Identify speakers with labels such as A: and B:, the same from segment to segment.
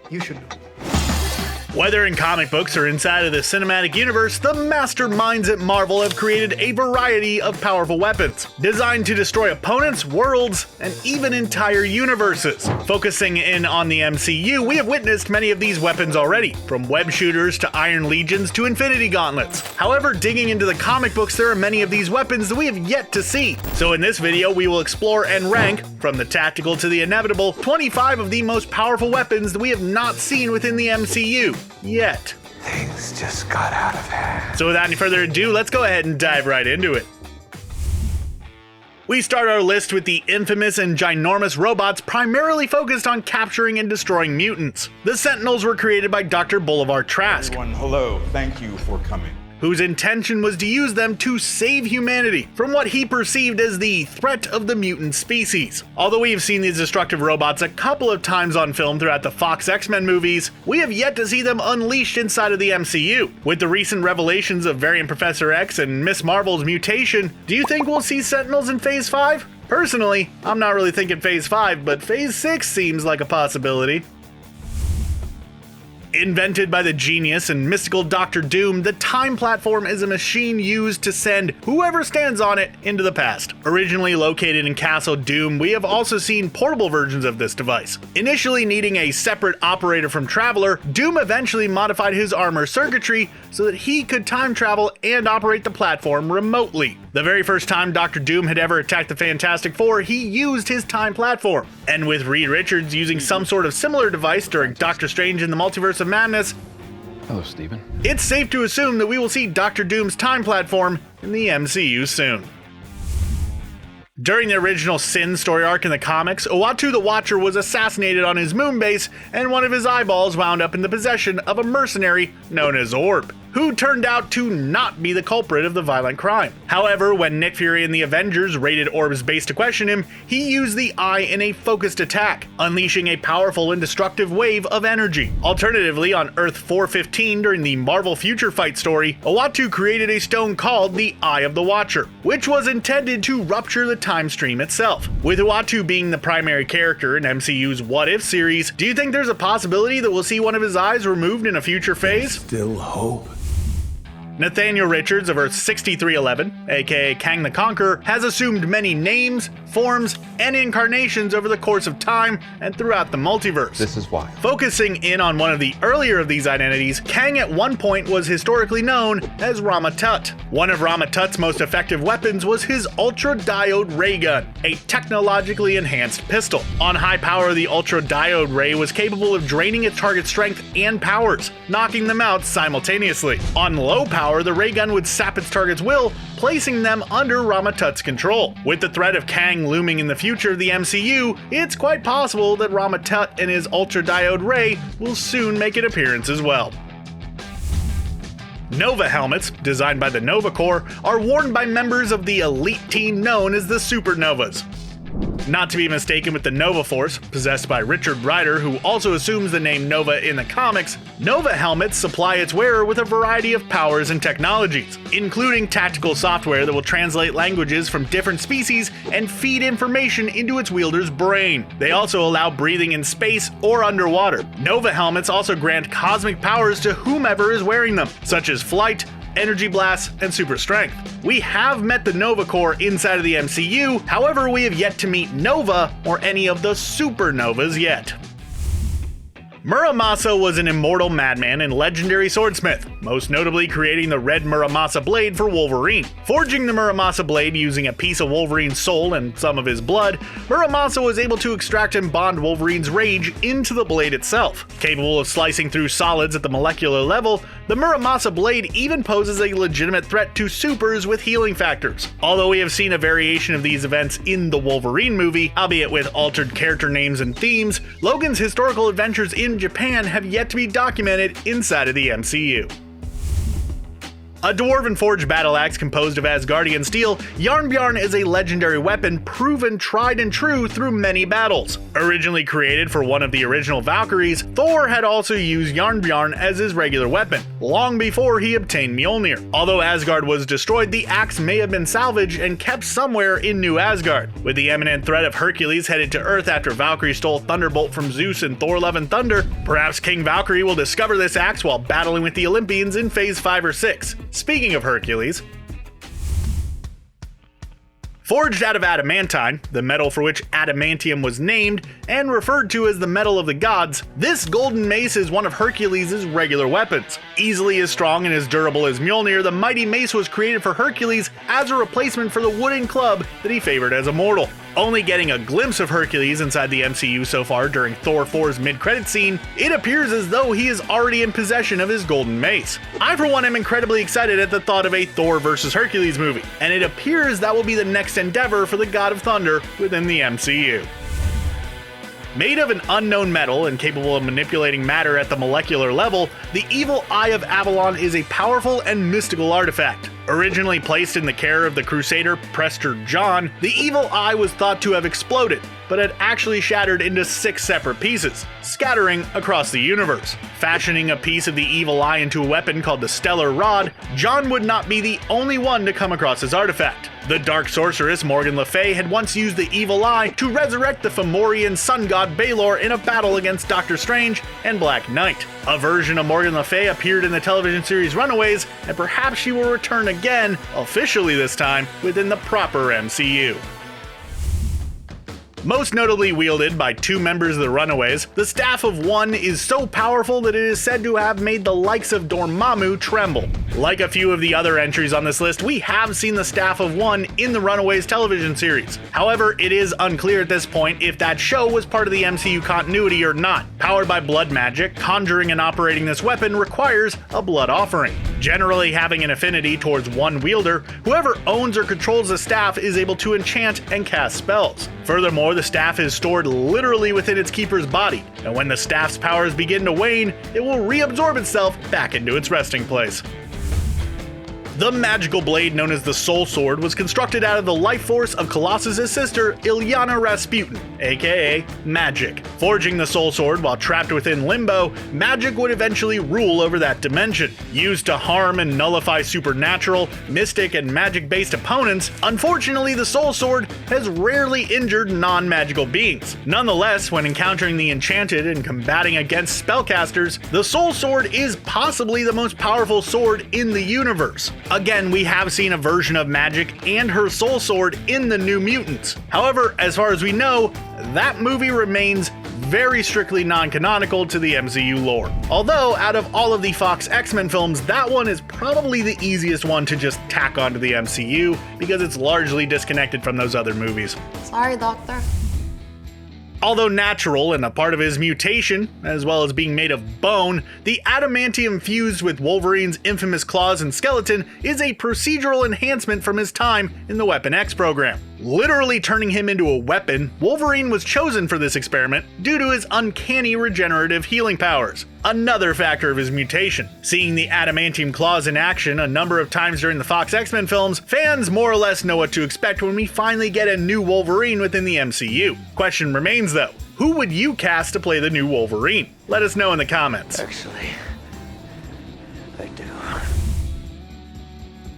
A: You should know.
B: Whether in comic books or inside of the cinematic universe, the masterminds at Marvel have created a variety of powerful weapons, designed to destroy opponents, worlds, and even entire universes. Focusing in on the MCU, we have witnessed many of these weapons already, from web shooters to Iron Legions to Infinity Gauntlets. However, digging into the comic books, there are many of these weapons that we have yet to see. So in this video, we will explore and rank, from the tactical to the inevitable, 25 of the most powerful weapons that we have not seen within the MCU. Yet.
C: Things just got out of hand.
B: So without any further ado, let's go ahead and dive right into it. We start our list with the infamous and ginormous robots primarily focused on capturing and destroying mutants. The Sentinels were created by Dr. Bolivar Trask,
D: Everyone, hello. Thank you for coming.
B: whose intention was to use them to save humanity from what he perceived as the threat of the mutant species. Although we have seen these destructive robots a couple of times on film throughout the Fox X-Men movies, we have yet to see them unleashed inside of the MCU. With the recent revelations of Variant Professor X and Miss Marvel's mutation, do you think we'll see Sentinels in Phase 5? Personally, I'm not really thinking Phase 5, but Phase 6 seems like a possibility. Invented by the genius and mystical Dr. Doom, the Time Platform is a machine used to send whoever stands on it into the past. Originally located in Castle Doom, we have also seen portable versions of this device. Initially needing a separate operator from Traveler, Doom eventually modified his armor circuitry so that he could time travel and operate the platform remotely. The very first time Dr. Doom had ever attacked the Fantastic Four, he used his time platform. And with Reed Richards using some sort of similar device during Doctor Strange in the Multiverse of Madness,
E: hello, Steven.
B: It's safe to assume that we will see Dr. Doom's time platform in the MCU soon. During the original Sin story arc in the comics, Uatu the Watcher was assassinated on his moon base, and one of his eyeballs wound up in the possession of a mercenary known as Orb, who turned out to not be the culprit of the violent crime. However, when Nick Fury and the Avengers raided Orb's base to question him, he used the eye in a focused attack, unleashing a powerful and destructive wave of energy. Alternatively, on Earth 415 during the Marvel Future Fight story, Uatu created a stone called the Eye of the Watcher, which was intended to rupture the time stream itself. With Uatu being the primary character in MCU's What If series, do you think there's a possibility that we'll see one of his eyes removed in a future phase?
C: Still hope.
B: Nathaniel Richards of Earth 6311, aka Kang the Conqueror, has assumed many names, forms, and incarnations over the course of time and throughout the multiverse.
E: This is why.
B: Focusing in on one of the earlier of these identities, Kang at one point was historically known as Rama Tut. One of Rama Tut's most effective weapons was his Ultra Diode Ray Gun, a technologically enhanced pistol. On high power, the Ultra Diode Ray was capable of draining its target's strength and powers, knocking them out simultaneously. On low power, the ray gun would sap its target's will, placing them under Rama Tut's control. With the threat of Kang looming in the future of the MCU, it's quite possible that Rama Tut and his Ultra Diode Ray will soon make an appearance as well. Nova helmets, designed by the Nova Corps, are worn by members of the elite team known as the Supernovas. Not to be mistaken with the Nova Force, possessed by Richard Rider, who also assumes the name Nova in the comics. Nova helmets supply its wearer with a variety of powers and technologies, including tactical software that will translate languages from different species and feed information into its wielder's brain. They also allow breathing in space or underwater. Nova helmets also grant cosmic powers to whomever is wearing them, such as flight, energy blasts, and super strength. We have met the Nova Corps inside of the MCU, however we have yet to meet Nova or any of the supernovas yet. Muramasa was an immortal madman and legendary swordsmith, most notably creating the red Muramasa Blade for Wolverine. Forging the Muramasa Blade using a piece of Wolverine's soul and some of his blood, Muramasa was able to extract and bond Wolverine's rage into the blade itself. Capable of slicing through solids at the molecular level, the Muramasa Blade even poses a legitimate threat to supers with healing factors. Although we have seen a variation of these events in the Wolverine movie, albeit with altered character names and themes, Logan's historical adventures in Japan have yet to be documented inside of the MCU. A dwarven forged battle axe composed of Asgardian steel, Jarnbjorn is a legendary weapon proven tried and true through many battles. Originally created for one of the original Valkyries, Thor had also used Jarnbjorn as his regular weapon, long before he obtained Mjolnir. Although Asgard was destroyed, the axe may have been salvaged and kept somewhere in New Asgard. With the imminent threat of Hercules headed to Earth after Valkyrie stole Thunderbolt from Zeus in Thor Love and Thunder, perhaps King Valkyrie will discover this axe while battling with the Olympians in Phase 5 or 6. Speaking of Hercules, forged out of Adamantine, the metal for which adamantium was named and referred to as the metal of the gods, this golden mace is one of Hercules' regular weapons. Easily as strong and as durable as Mjolnir, the mighty mace was created for Hercules as a replacement for the wooden club that he favored as a mortal. Only getting a glimpse of Hercules inside the MCU so far during Thor 4's mid-credit scene, it appears as though he is already in possession of his golden mace. I for one am incredibly excited at the thought of a Thor vs. Hercules movie, and it appears that will be the next endeavor for the God of Thunder within the MCU. Made of an unknown metal and capable of manipulating matter at the molecular level, the evil Eye of Avalon is a powerful and mystical artifact. Originally placed in the care of the Crusader Prester John, the evil eye was thought to have exploded, but had actually shattered into 6 separate pieces, scattering across the universe. Fashioning a piece of the evil eye into a weapon called the Stellar Rod, John would not be the only one to come across his artifact. The dark sorceress Morgan Le Fay had once used the evil eye to resurrect the Fomorian sun god Balor in a battle against Doctor Strange and Black Knight. A version of Morgan Le Fay appeared in the television series Runaways, and perhaps she will return again, officially this time, within the proper MCU. Most notably wielded by 2 members of the Runaways, the Staff of One is so powerful that it is said to have made the likes of Dormammu tremble. Like a few of the other entries on this list, we have seen the Staff of One in the Runaways television series. However, it is unclear at this point if that show was part of the MCU continuity or not. Powered by blood magic, conjuring and operating this weapon requires a blood offering. Generally having an affinity towards one wielder, whoever owns or controls the staff is able to enchant and cast spells. Furthermore, the staff is stored literally within its keeper's body, and when the staff's powers begin to wane, it will reabsorb itself back into its resting place. The magical blade known as the Soulsword was constructed out of the life force of Colossus' sister, Ilyana Rasputin, aka Magic. Forging the Soulsword while trapped within Limbo, Magic would eventually rule over that dimension. Used to harm and nullify supernatural, mystic, and magic-based opponents, unfortunately the Soulsword has rarely injured non-magical beings. Nonetheless, when encountering the enchanted and combating against spellcasters, the Soulsword is possibly the most powerful sword in the universe. Again, we have seen a version of Magic and her Soul Sword in the New Mutants. However, as far as we know, that movie remains very strictly non-canonical to the MCU lore. Although, out of all of the Fox X-Men films, that one is probably the easiest one to just tack onto the MCU because it's largely disconnected from those other movies.
A: Sorry, Doctor.
B: Although natural and a part of his mutation, as well as being made of bone, the adamantium fused with Wolverine's infamous claws and skeleton is a procedural enhancement from his time in the Weapon X program. Literally turning him into a weapon, Wolverine was chosen for this experiment due to his uncanny regenerative healing powers, another factor of his mutation. Seeing the Adamantium Claws in action a number of times during the Fox X-Men films, fans more or less know what to expect when we finally get a new Wolverine within the MCU. Question remains though, who would you cast to play the new Wolverine? Let us know in the comments.
C: Actually, I do.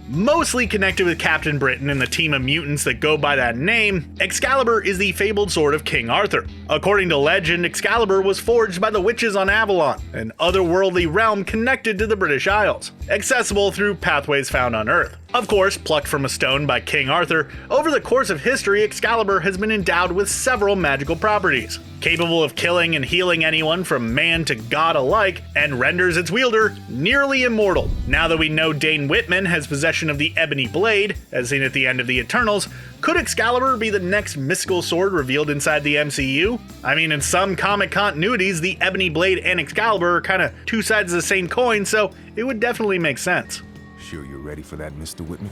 B: Mostly connected with Captain Britain and the team of mutants that go by that name, Excalibur is the fabled sword of King Arthur. According to legend, Excalibur was forged by the witches on Avalon, an otherworldly realm connected to the British Isles, accessible through pathways found on Earth. Of course, plucked from a stone by King Arthur, over the course of history, Excalibur has been endowed with several magical properties. Capable of killing and healing anyone from man to god alike, and renders its wielder nearly immortal. Now that we know Dane Whitman has possession of the Ebony Blade, as seen at the end of the Eternals, could Excalibur be the next mystical sword revealed inside the MCU? I mean, in some comic continuities, the Ebony Blade and Excalibur are kinda two sides of the same coin, so it would definitely make sense.
E: Sure you're ready for that, Mr. Whitman?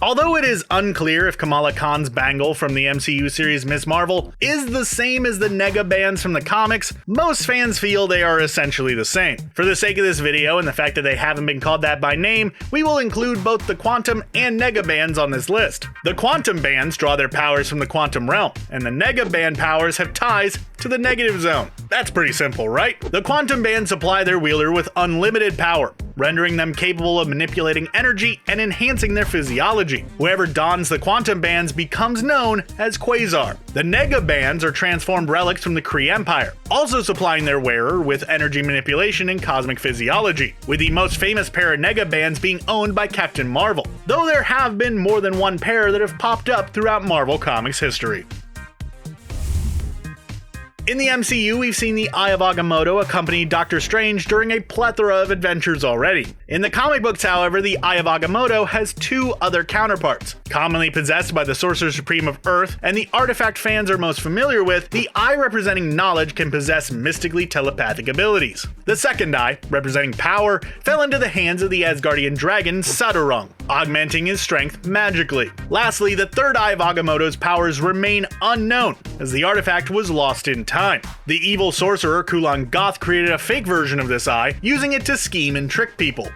B: Although it is unclear if Kamala Khan's bangle from the MCU series Ms. Marvel is the same as the Nega bands from the comics, most fans feel they are essentially the same. For the sake of this video and the fact that they haven't been called that by name, we will include both the Quantum and Nega bands on this list. The Quantum bands draw their powers from the Quantum realm, and the Nega band powers have ties to the negative zone. That's pretty simple, right? The Quantum bands supply their wielder with unlimited power, rendering them capable of manipulating energy and enhancing their physiology. Whoever dons the Quantum bands becomes known as Quasar. The Nega bands are transformed relics from the Kree Empire, also supplying their wearer with energy manipulation and cosmic physiology, with the most famous pair of Nega bands being owned by Captain Marvel, though there have been more than one pair that have popped up throughout Marvel Comics history. In the MCU, we've seen the Eye of Agamotto accompany Doctor Strange during a plethora of adventures already. In the comic books, however, the Eye of Agamotto has two other counterparts. Commonly possessed by the Sorcerer Supreme of Earth and the artifact fans are most familiar with, the Eye representing knowledge can possess mystically telepathic abilities. The second Eye, representing power, fell into the hands of the Asgardian dragon Cyttorak, augmenting his strength magically. Lastly, the third Eye of Agamotto's powers remain unknown, as the artifact was lost in time. The evil sorcerer Kulan Goth created a fake version of this eye, using it to scheme and trick people.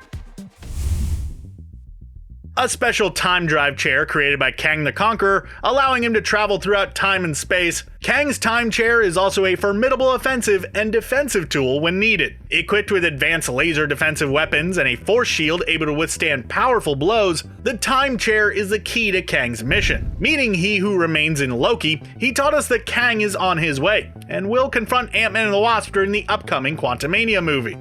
B: A special time drive chair created by Kang the Conqueror, allowing him to travel throughout time and space. Kang's time chair is also a formidable offensive and defensive tool when needed. Equipped with advanced laser defensive weapons and a force shield able to withstand powerful blows, the time chair is the key to Kang's mission. Meaning he who remains in Loki, he taught us that Kang is on his way, and will confront Ant-Man and the Wasp during the upcoming Quantumania movie.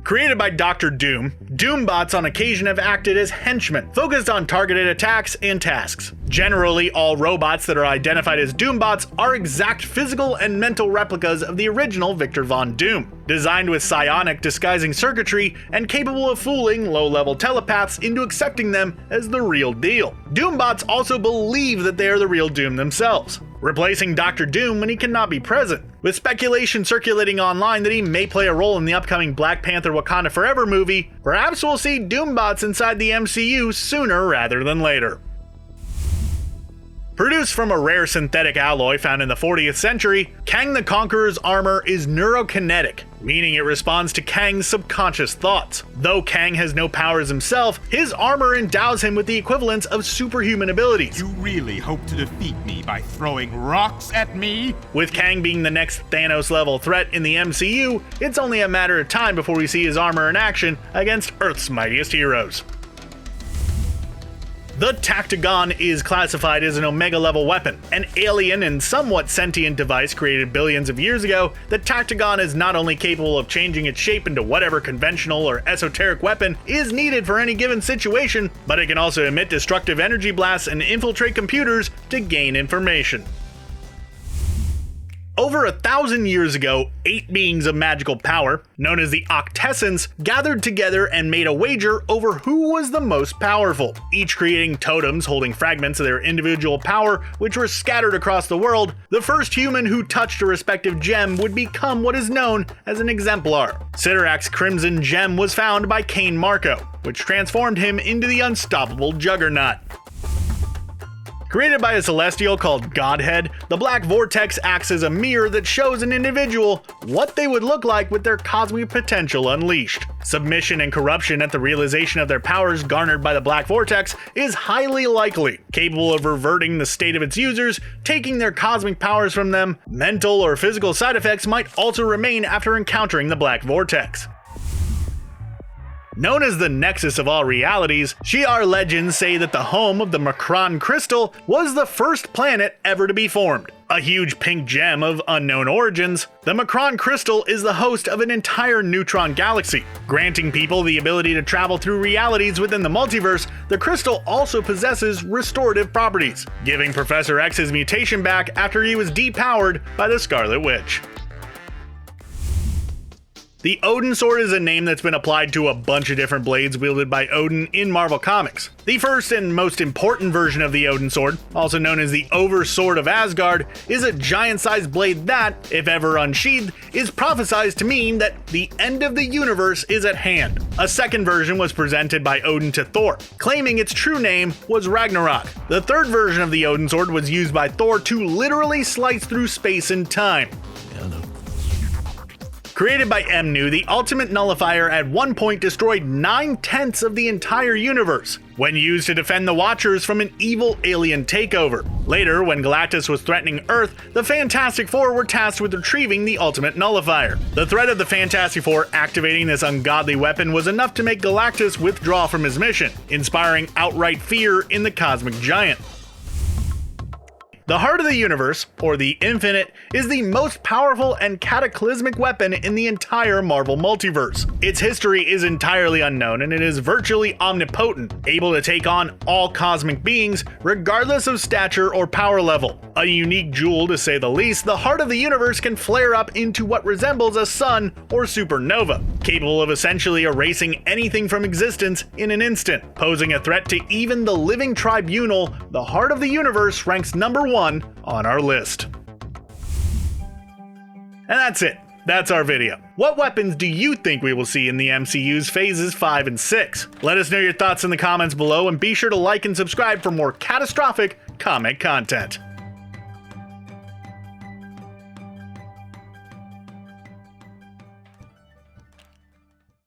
B: Created by Dr. Doom, Doombots on occasion have acted as henchmen, focused on targeted attacks and tasks. Generally, all robots that are identified as Doombots are exact physical and mental replicas of the original Victor Von Doom, designed with psionic disguising circuitry and capable of fooling low-level telepaths into accepting them as the real deal. Doombots also believe that they are the real Doom themselves, replacing Dr. Doom when he cannot be present, with speculation circulating online that he may play a role in the upcoming Black Panther Wakanda Forever movie. Perhaps we'll see Doombots inside the MCU sooner rather than later. Produced from a rare synthetic alloy found in the 40th century, Kang the Conqueror's armor is neurokinetic, meaning it responds to Kang's subconscious thoughts. Though Kang has no powers himself, his armor endows him with the equivalents of superhuman abilities.
D: You really hope to defeat me by throwing rocks at me?
B: With Kang being the next Thanos-level threat in the MCU, it's only a matter of time before we see his armor in action against Earth's mightiest heroes. The Tactigon is classified as an Omega-level weapon. An alien and somewhat sentient device created billions of years ago, the Tactigon is not only capable of changing its shape into whatever conventional or esoteric weapon is needed for any given situation, but it can also emit destructive energy blasts and infiltrate computers to gain information. Over 1,000 years ago, 8 beings of magical power, known as the Octessence, gathered together and made a wager over who was the most powerful, each creating totems holding fragments of their individual power, which were scattered across the world. The first human who touched a respective gem would become what is known as an exemplar. Cyttorak's Crimson Gem was found by Cain Marko, which transformed him into the unstoppable Juggernaut. Created by a celestial called Godhead, the Black Vortex acts as a mirror that shows an individual what they would look like with their cosmic potential unleashed. Submission and corruption at the realization of their powers garnered by the Black Vortex is highly likely, capable of reverting the state of its users, taking their cosmic powers from them. Mental or physical side effects might also remain after encountering the Black Vortex. Known as the nexus of all realities, Shi'ar legends say that the home of the Macron crystal was the first planet ever to be formed. A huge pink gem of unknown origins, the Macron crystal is the host of an entire neutron galaxy. Granting people the ability to travel through realities within the multiverse, the crystal also possesses restorative properties, giving Professor X his mutation back after he was depowered by the Scarlet Witch. The Odinsword is a name that's been applied to a bunch of different blades wielded by Odin in Marvel Comics. The first and most important version of the Odinsword, also known as the Oversword of Asgard, is a giant-sized blade that, if ever unsheathed, is prophesized to mean that the end of the universe is at hand. A second version was presented by Odin to Thor, claiming its true name was Ragnarok. The third version of the Odinsword was used by Thor to literally slice through space and time. Created by Mnu, the ultimate nullifier at one point destroyed 9/10 of the entire universe, when used to defend the Watchers from an evil alien takeover. Later, when Galactus was threatening Earth, the Fantastic Four were tasked with retrieving the ultimate nullifier. The threat of the Fantastic Four activating this ungodly weapon was enough to make Galactus withdraw from his mission, inspiring outright fear in the cosmic giant. The Heart of the Universe, or the Infinite, is the most powerful and cataclysmic weapon in the entire Marvel Multiverse. Its history is entirely unknown, and it is virtually omnipotent, able to take on all cosmic beings, regardless of stature or power level. A unique jewel to say the least, the Heart of the Universe can flare up into what resembles a sun or supernova, capable of essentially erasing anything from existence in an instant. Posing a threat to even the living tribunal, the Heart of the Universe ranks number 1 on our list. And that's it. That's our video. What weapons do you think we will see in the MCU's phases 5 and 6? Let us know your thoughts in the comments below, and be sure to like and subscribe for more catastrophic comic content.